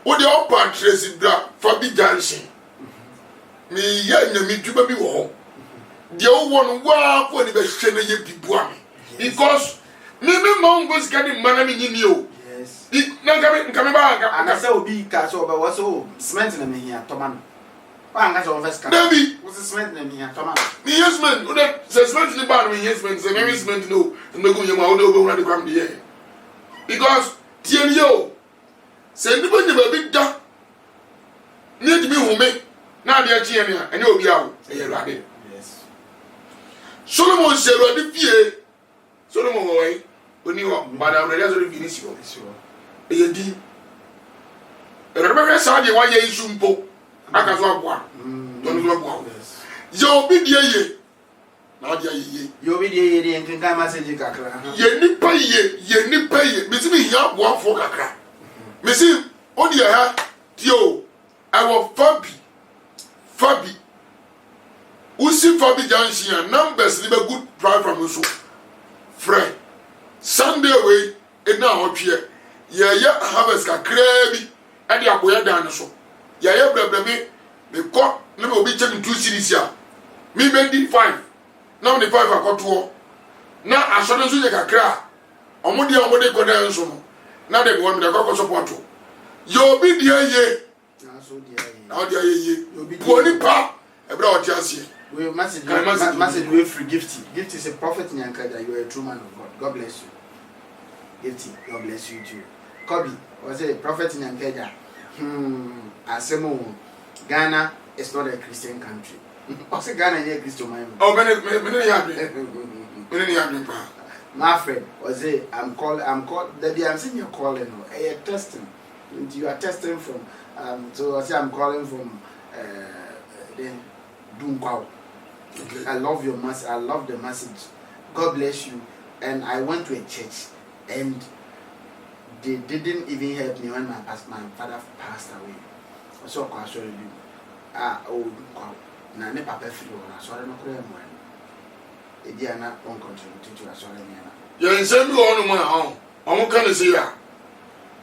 Wo de opa trace bra Fabi Junction. Me ye nya meduma bi wo. De wo won wa ko ni be hwe na ye bibua me. Because me ma ngo sika ni mana me nyini o. yes Na nkame ba nka. anase obi ka so ba waso cement na me hia toman wa anga so first ka David, wo cement na me hia toman me yes man, o de cement ni ba no yes man, say me cement no. Me go yema o de obo na de kwam de here. Because tie ni o. Say ni ba ni ba bi da. Ni di mi hu me. Na de achi me a, ene obi a o. E ye rade. yes Solomon se ro de fie. Solomon wo yi. Oni wo, ba da ro de so de finish wo. sure E ye di. E ro be sa de wa ye isu mpo. Aka so aboa. Don so aboa. yes Ye obi de ye. Na de ye. yo bi de ye nkenka message kakra Ye nipa ye mesi mi hia boafo kakra mesi odi ha tio I will Fabi usi Fabi Junction numbers ni be good drive from so friend Sunday way e na hotwe ye harvest kakra bi e de akoya dan so ye brebreme me ko na me obi check 2 series ya me bendi 5 na me 5 akoto na asọdọ nso ye kakra ọmọdé kọdà nso no na de won me de kokọ support yo bi die ye na so de ye na odi ye boni pa e bra oti ase we message Can I message we free gift is a prophet nyankaja you are a true man of God bless you gifty God bless you too Kobe was a prophet nyankaja asemo Ghana is not a Christian country also Ghana is a Christian man o me ne ya bi pa my friend was a I'm called I'm seeing you calling a testing and you are testing from so I say I'm calling from the Dunkwao. okay I love your message. I love the message. God bless you. And I went to a church, and they didn't even help me when my father passed away. So I saw you. Na ne papa free one. I saw no cry more. Ediana on continue to assure me. ye nsem bi won mo ha o kan se ya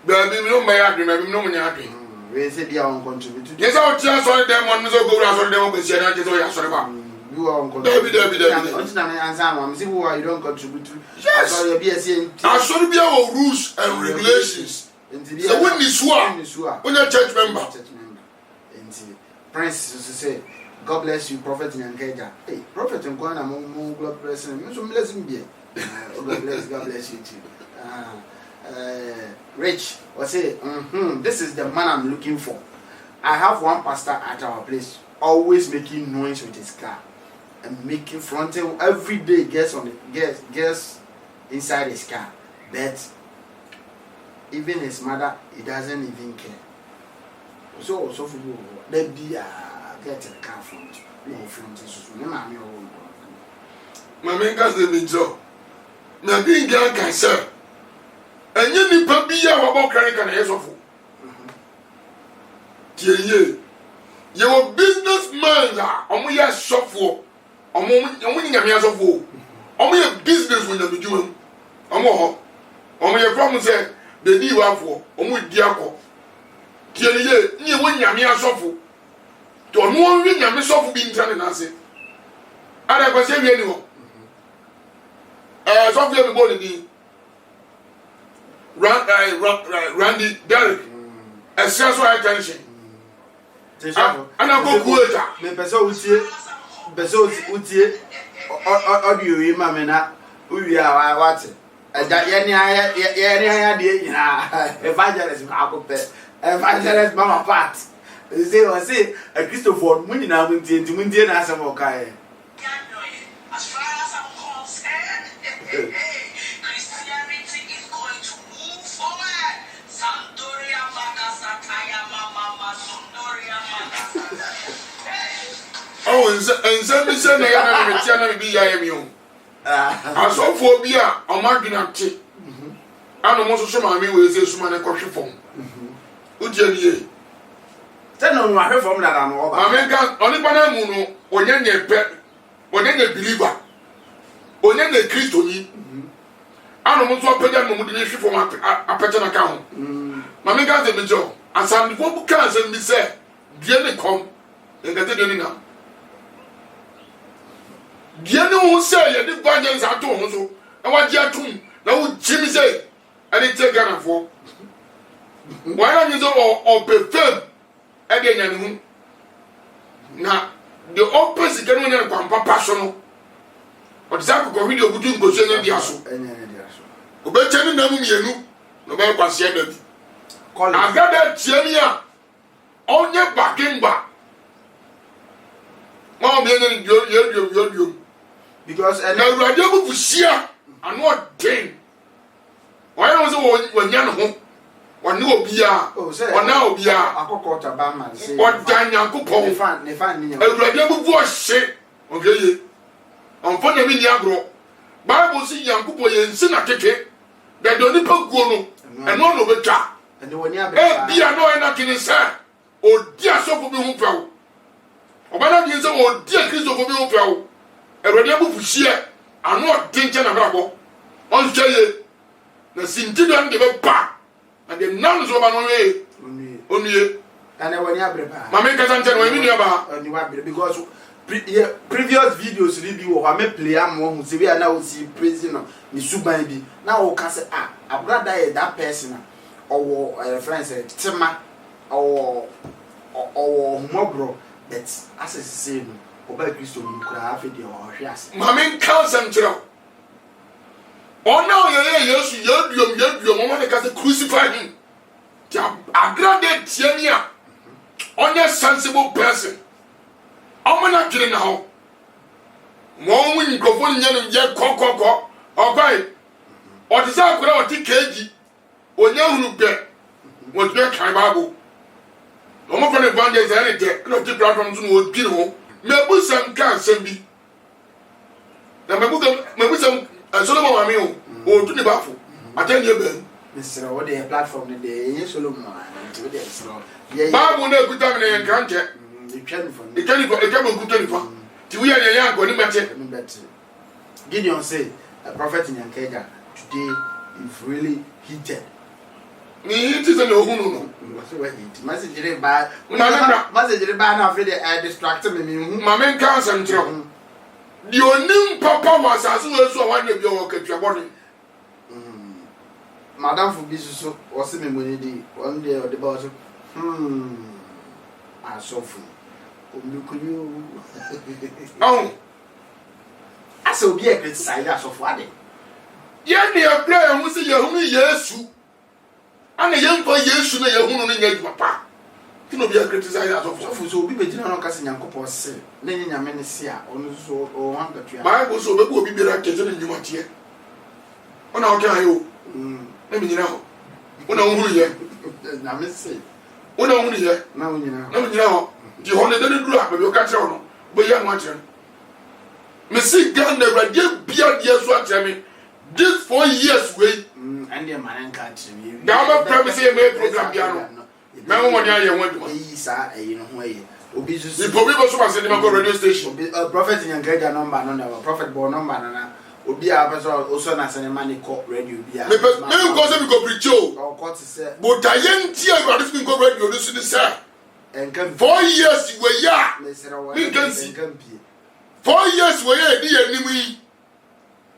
ba bi mi no ma ya adwe ma bi no mo nya adwe We say dia on contribute to. ye sa o tia so dem won so go ra so dem ko sia na je so ya so ba You are on contribute. David. Until I answer, I'm saying who you don't contribute to. Yes. Sorry, be saying. asọdọ bi o rules and regulations so when is when a church member And Prince say, God bless you, Prophet Nyankeja. Hey, Prophet Nkwana, mo God bless him. You should bless him be. God bless you too. Rich, or say, this is the man I'm looking for. I have one pastor at our place, always making noise with his car and making frontal every day. Gets inside his car, but even his mother, he doesn't even care. So for you, they be get a car front, no front issues. No, I'm your own. my main gas dey me job na bi ngan kan say enye nipa bi ya wa bo kan kan yesofo tie ye wo businessman ya omo ya sofo omo ni nyame asofo omo ye business wo nyame djuma omo ho omo ye from say be di wa fo omo di akọ tiye ni wo nyame asofo to no wi nyame sofo bi ntane na ase ada kwa se wi ni ho sofo ye me bo ni Randy Derrick essential attention ana go kueta me pese utie audio yi ma me na uwi a wate eja ye ni aya de nyina evangelist akopɛ evangelist mama part say a Christopher muni na muntie na asem okae as far as I'm concerned Christianity is going to move forward. Sandoria Makasataya Mama Sandoria Makasataya. Oh, and me say na ya na me tia na bi ya mi o. Asofo bi a o ma dwena te. Ano mo so ma me we se suma na kwohwe fom. Udi ani tell no ahwe fom na no oba America oni bana mu no onye believer. Onye Kristo ni. Ano mo so pega no mu de hwe fom apete na ka ho. Mame ga ze bejo asam fo bu kan se mi se die ne kom. Engate de ni na. Die ne ho se ye de vengeance ato ho so. Na wa dia tum na wo jimi se ade te Ghana fo. Why not use or perform again? And now the opposite can win a pampa personal. But Zach go video between Goshen and Diaso. Obey Namu Yenu, no matter what she had. I got that Chenia on your backing back. Mom, you because and now you are able to share and what thing. Why was it when you're home? Wani obia wana obia akokota ba man say odan yankopon ne fan ni awurade bubu ohye ogeye onfo na mi ni agro bible si yankopon ye nsi na keke da do ni paguo no eno no betwa ene woni abeka bia no ena kini se odi asofo bi hu pawo obana bi nse odi akristo bi hu pawo awurade bubu hye ano odinche na brabo on hye na sintido nde be pa and the nuns of an only and I want to Mamma can't tell me about because previous videos review of a play am who say we are now see prisoner the suban bi now we can say I brother that person or friend say Tima or Mobro but as I say no about Christo you could have it or yes Mamma can't send oh now you want to crucify him. A graded Tiania on your sensible person. I'm not kidding now. More when you go for the coco or buy or desire or TKG or young bet was your Kaibabu. No more from the bandits any day, not the platforms would kill home. Maybe some can't send me. Now, maybe some. Solomon Amio, or to the baffle. I tell you, Ben. Mr. What they platform in the Solomon. Bible never put down in country. The can from the can for a couple of good telephone. To we are young, when you met it. Gideon say, a prophet in Yankaga today is really heated. It is a no. Message by message by now, I distracted me. Mamma can't send trouble. The only papa was as well as one of your work at your body. Madame for business was me when one day or the boss. I saw for you. Oh, I saw be a great side as of what? Yet they are playing with the only yes, and a young boy, yes, you know, papa. You know, be a criticizer of so be general Cassin Yanko say, then in a menacia on so or one that you are. Bible so we will be like in you want here. On our can you? Let me know. When I'm here, I miss say. When I'm here, Now you know. no, you know, the only little drop of your catcher, but young watcher. Missy Gun never gave beer years what tell me. This 4 years wait, and your man can't see me. Now, promise a program piano. Now, what are you want to say? You know, way. The Pope was in the radio station. Prophet in Yankaga number, no, prophet born number, obi a person also na say man call radio bia me go say me go preach o court say but ayenti Awurade fi go radio no so ni say enkan 4 years we ya me say wa me can see enkan pie 4 years we ya di anim yi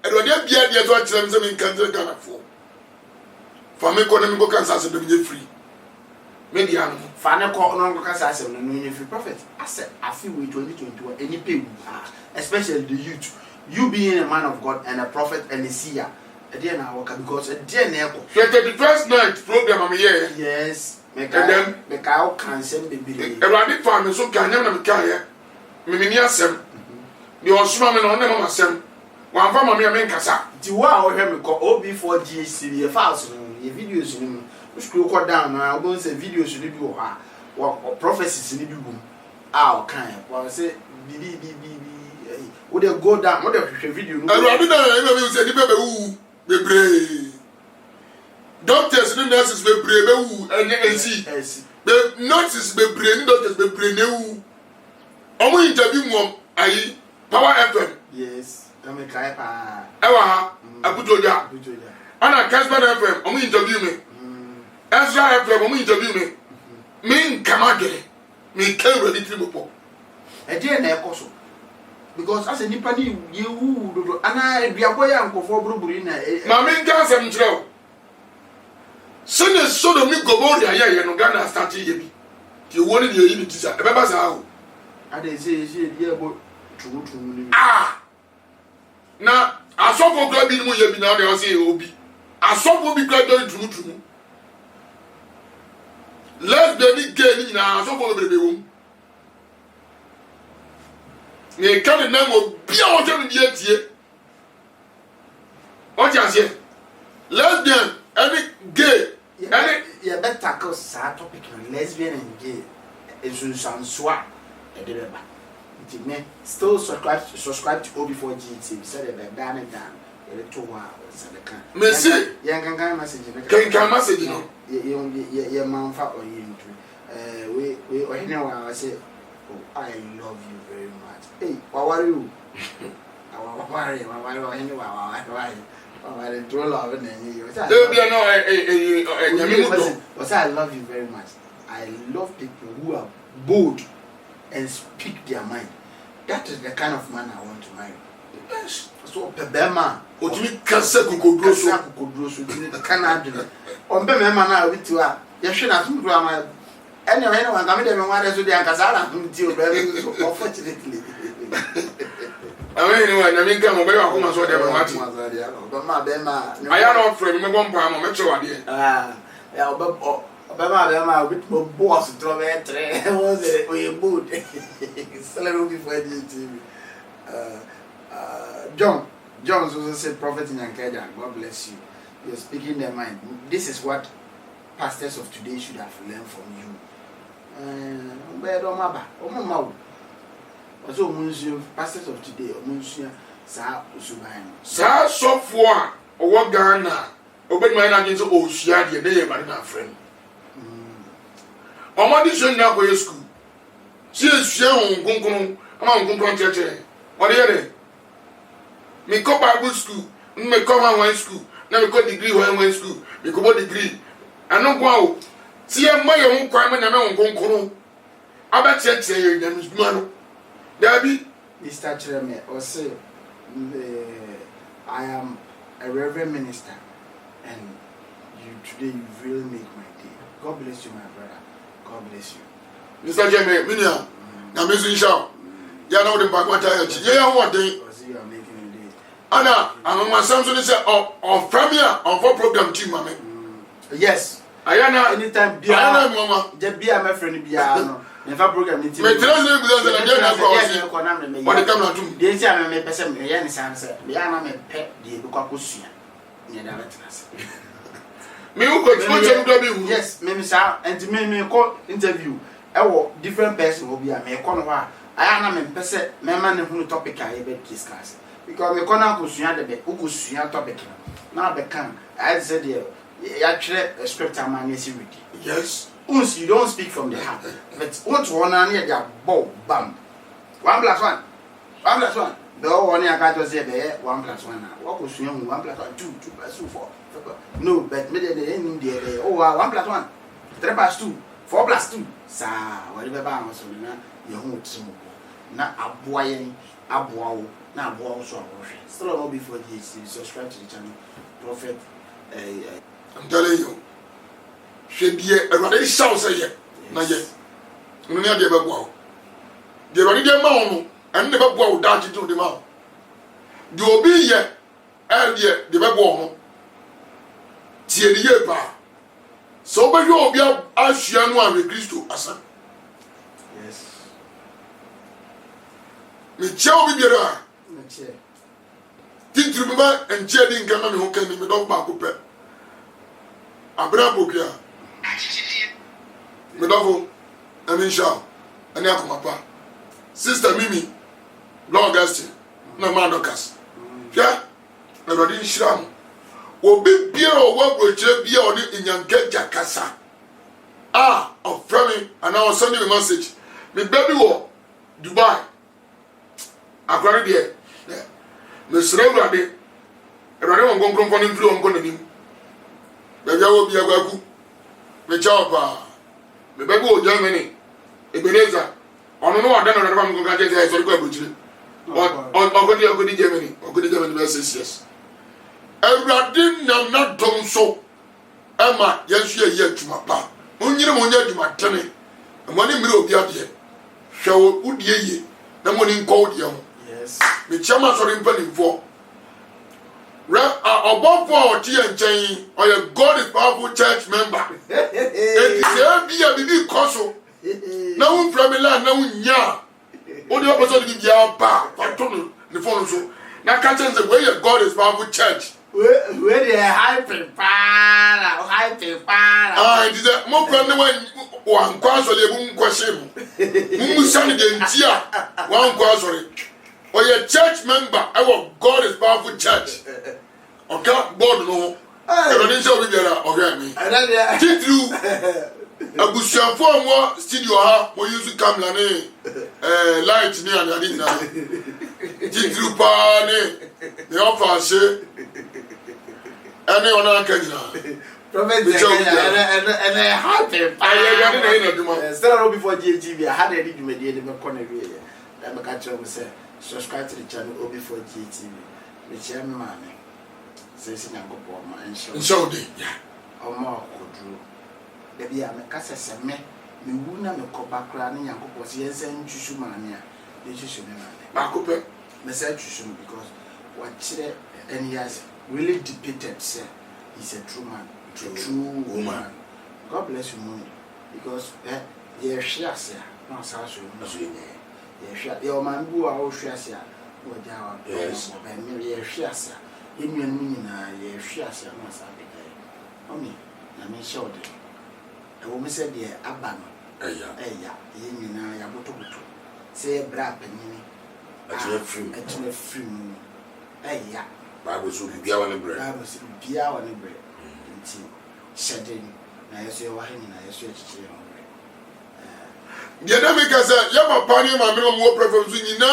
Awurade bia dia to akire me say me kan tell Ghana for me ko na me go kan say be me free me dia no fa ne ko no go kasa asem no no free prophet asem afi we 2021 any pay especially the youth. You being a man of God and a prophet and a seer, a dear now because a dear neko. The first night program I'm here. Yes, make out can send baby. A rabbit farm so can never carry. Miminia sem. The Osman on them myself. One from my main casa. The wow, him call OB4 GC, a false videos in which could go down. I won't say videos should be or prophecies in the boom. Our kind. Well, I say, would they go down? What the video? I say the baby who be doctors and nurses be brave and see. The nurses be brave, doctors be brave. Omo interview mom ayi Power FM. Yes. Kame kai pa. Ewa Abuja. Ana Casper FM. Omo interview me. Ezra FM. Omo interview me. Me nkamage. Me can ready to move. E dey na ekoso. Because as a nipa ni yewu dodo ana duabo ya nkofo buruburu na ma me nka asem kire sene Sodom ni Gomorrah ya no Ghana start ye bi ti woni de yi ni tisa e be ba sa ho ade se die bo tutu ni na asofo kra bi ni mu ye bi na de o se obi asofo bi kra do tutu let's be ni gay ni na asofo be wo ne kan na mo bia o je ni etie o ja se lesbian any gay any you better tackle sa topic lesbian and gay is usanswa e de ba nti me still subscribe to OB4 GT said it down and down e to wa sadaka me see yan kan message na kan message no ye manfa o ye ntu we o hene wa say I love you very much. Hey, how are you? How are you? I love you very much. I love people who are bold and speak their mind. That is the kind of man I want to marry. Yes. So, Pebema, what you cancer could go Canada. On Pebema now with you. You should have some drama. Anyone coming to me one so they are Casara unfortunately. I mean, come over home so they were watching. I am not from me one palm or metro idea. Obama with my boss to was a boot. Celebrity for TV. John also said prophet in Ankara. God bless you. You're speaking their mind. This is what pastors of today should have learned from you. Also, pastors of today, sa software or Ghana, obey my against Oshia, the day by my friend. On this now for your school. She is young, among Church. What are you? Me come Bible school, me come on one school, now me got degree one school, me go degree. I know wow. See a my own crime and I'm going to I bet you them is man. Debbie, Mr. Chairman, or say, I am a reverend minister, and you today you really make my day. God bless you, my brother. God bless you. Mr. Chairman, Minia, now Miss Isha, you know the back one time. Yeah, what day? You are making a day. Anna, I'm my son, so they say, on premier, on for program team, mammy. Yes. Ayana, anytime, Ayana, mama. Just be my friend, Biano. Never program it. Me tell you because I don't know what the camera do. They say I'm a person, Yannis answer. Biana, me pet, the Bukakusia. Me who got yes, maybe sir, and to me call interview. Different person will be a me corner. I am a person, my man who topic I ever discuss. Because me corner goes to the who goes to topic. Now become, I said, actually, a script I'm an yes. Once you don't speak from the heart, but what one near their bow bam. 1+1. 1+1. No one I got to say there 1 + 1. What was 1 + 1, 2, 2 + 2, 4. No, but me the end there. Oh, 1 + 1, 3 + 2, 4 + 2. Sa, whatever I was on your home smoke. Not a boy, a boy, not a boy, so still all before this. Subscribe to the channel, Prophet. I'm telling you. Should be a ready shout say yet. Not yet. No near the Babu. The ready man and never go down to the mouth. The obi yet, and yet the Babu. Tie the year pa. So by you be Asian one with Christo Asa. Yes. Me chow be there. Chair. Think you remember and chair didn't come on who can be dog back up. Abra Bokia. Medavo, I mean, Shaw, and Yakumapa. Sister Mimi, Lord Augustine, no man docas. Yeah, I didn't shram. Will be beer or what will be on it in your get Jacassa. Ah, of Framing, and I was sending a message. Me baby war, Dubai. I got it here. Miss Reverdy, and I don't go from him through on Conanim. Baby, I will be a gagu. Me chapa. Me baby go Germany. Ebeneza. Ono no ada na na go gaje say so ko abuchire. On go di Germany. On go di Germany be 6 years. Ewrade na dom so. Ama yesu ye adwuma pa. Onyire mo nya adwuma tene. Mo ni mire obi ade. Hwe wo udie ye. Na mo ni nko udie ho. Yes. Me chama so rimpa ni fo. Obofo oti enchen or God is powerful church member. It is be a bibi koso. Na un from land na unya. Odi opposite bi bia ba, patonu ni phone so. Na ka chen say where God is powerful church. Where the high prepare. Ah, it is a mo plan ne wan kwaso le bu nkwashe mu. Mu sane de ntia wan kwaso re. Or your church member, our God is powerful church. Okay, God no. I don't know if you are me. Did you a bush for more studio ha we use camera light near the dinner. Did you pane the offer say anyone can Prophet and I happy. I still before GTV. I had any media in the corner. I'm a catcher who said, subscribe to the channel OB4 GTV. Which I'm man. Says in a go and show the or more could the be a cassa me. Me would not make back running and was yes and Chushumania. They should be Macope. Message because what and he has really depicted, sir. He's a true man. True woman. God bless you, money. Because you're sure, sir. No, sir, you're sure. Your man who are all sure, sir. Yes, and maybe a sure, sir. In your meaning, you're sure, sir. No, sir. Only, I mean, show them. A woman said, dear, Abba. You mean, I am to say a brap and you. Actually, free moon. Yeah. Bible should be our bread. Bible should be our bread. Shedding, I say, why I say, the America said, Yama Pani, my minimum war preference in na.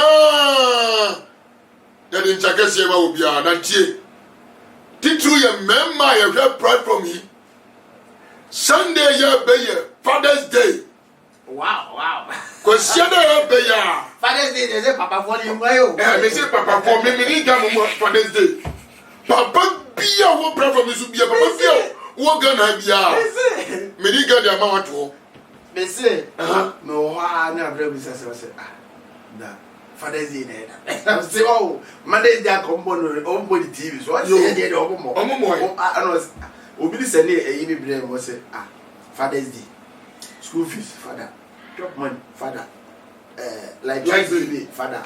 That in Chakasieva will be our nantie. Did you remember I have pride from me? Sunday, yeah, Bayer, Father's Day. Wow. Because Bayer. Father's Day, they say, Papa, for you, they say, Papa, for me, Father's Day. Papa, be a war preference to be a Papa. What can I be? Medica, the amount to. They say, no, I never said, Father's Day. I say, oh, Monday, they are component on body TV. So I did more. I was obedient, a baby brain was say, Father's Day. School fees, father. Drop money, father. Like bill, father.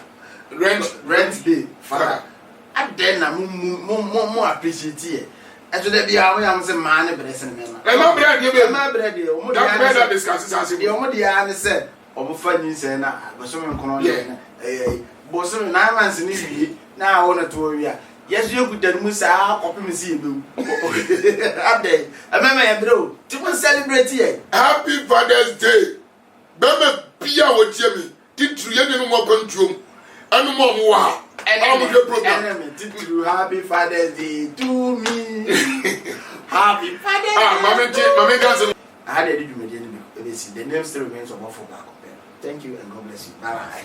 Rent bill, father. And then I'm more appreciate it. And today be our young man, blessing me. My bread, my bread, that discusses as the only answer said, or funny say, but someone can Bosom 9 months in Italy, now on a tour. Yes, you could then Musa, copy me see you. Update. I remember, bro, to celebrate here. Happy Father's Day. Bema Pia with Jimmy. Did you get any more control? And more. I'm your program. Enemy to Happy Father's Day to me. Happy Father's Day. Mama can't. I had a little bit. The name still remains of Back. Thank you and God bless you. Bye.